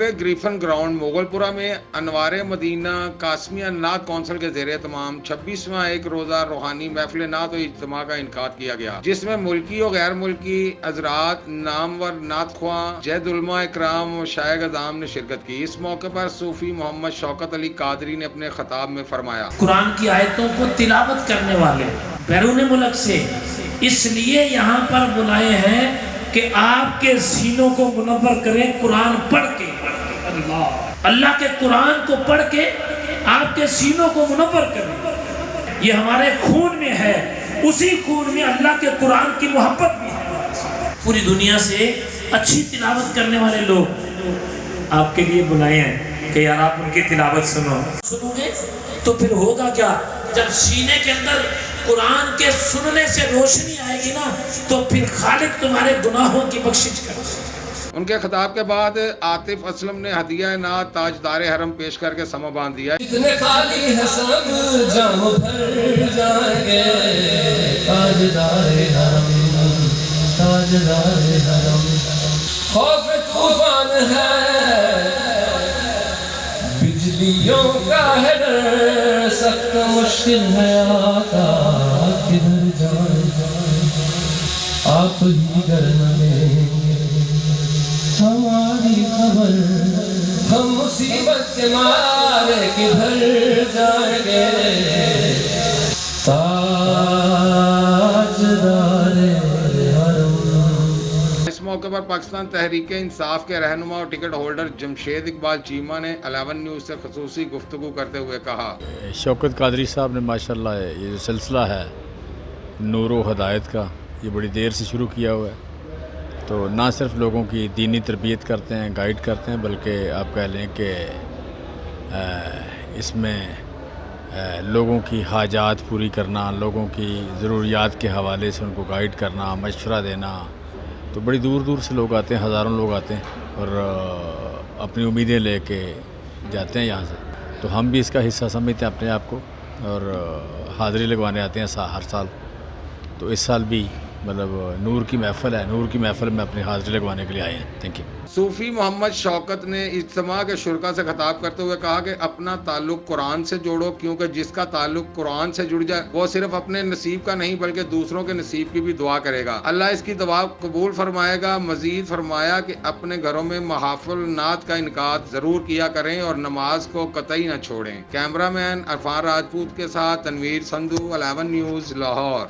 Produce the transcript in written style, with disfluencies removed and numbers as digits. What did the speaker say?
मौके Griffin ground Mogalpura में अनवार Medina कासमिया नात कौंसिल के ज़ेरे तमाम 26वां एक रोज़ा रूहानी महफिल नात और इज्तिमा का इनकाद किया गया, जिसमें मुल्की और गैर मुल्की हज़रात, नामवर नात ख्वां, जैद उलमा इकराम और शायख अज़ाम ने शिरकत की। इस मौके पर सूफी मोहम्मद शौकत अली कादरी ने अपने खताब में फरमाया, कुरान की आयतों को तिलावत करने वाले बैरून मुल्क से इसलिए यहाँ पर बुलाए हैं कि आपके सीनों को मुनव्वर करें कुरान पढ़ के। अल्लाह के कुरान को पढ़ के आपके सीनों को मुनव्वर करें। ये हमारे खून में है, उसी खून में अल्लाह के कुरान की मोहब्बत भी है। पूरी दुनिया से अच्छी तिलावत करने वाले लोग आपके लिए बुलाए हैं कि यार आप उनकी तिलावत सुनोगे तो फिर होगा क्या, जब सीने के अंदर कुरान के सुनने से रोशनी आएगी ना, तो फिर खालिक तुम्हारे गुनाहों की बख्शिश करेगा। उनके खिताब के बाद आतिफ असलम ने हदिया नात ताजदार हरम पेश करके समा बांध दिया। इतने खाली है सब जाम भर जाएंगे, ताजदार हरम, ताजदार हरम। खौफ तूफान है, बिजलियों का है डर, सख्त मुश्किल है आता किधर जाए, आप ही डर न देंगे हमारी खबर, हम मुसीबत के मारे किधर जाएंगे, ताजदार हरम। इस मौके पर पाकिस्तान तहरीक इंसाफ के रहनुमा और टिकट होल्डर जमशेद इकबाल चीमा ने 11 न्यूज़ से खसूसी गुफ्तगू करते हुए कहा, शौकत कादरी साहब ने माशाल्लाह ये जो सिलसिला है नूर व हिदायत का, ये बड़ी देर से शुरू किया हुआ है। तो ना सिर्फ लोगों की दीनी तरबियत करते हैं, गाइड करते हैं, बल्कि आप कह लें कि इसमें लोगों की हाजात पूरी करना, लोगों की ज़रूरियात के हवाले से उनको गाइड करना, मशवरा देना। तो बड़ी दूर दूर से लोग आते हैं, हज़ारों लोग आते हैं और अपनी उम्मीदें लेके जाते हैं यहाँ से। तो हम भी इसका हिस्सा समझते हैं अपने आप को और हाज़िरी लगवाने आते हैं हर साल। तो इस साल भी मतलब नूर की महफ़िल है, नूर की महफ़िल में अपनी हाज़िरी लगवाने के लिए आए हैं। Thank you. सूफी मोहम्मद शौकत ने इज्तिमा के शुरका से खिताब करते हुए कहा कि अपना ताल्लुक कुरान से जोड़ो, क्योंकि जिसका ताल्लुक कुरान से जुड़ जाए वो सिर्फ अपने नसीब का नहीं बल्कि दूसरों के नसीब की भी दुआ करेगा। अल्लाह इसकी दुआ कबूल फरमाएगा। मजीद फरमाया कि अपने घरों में महाफिल नात का इनकाद ज़रूर किया करें और नमाज को कतई न छोड़ें। कैमरामैन अरफान राजपूत के साथ तनवीर संधू, 11 न्यूज़, लाहौर।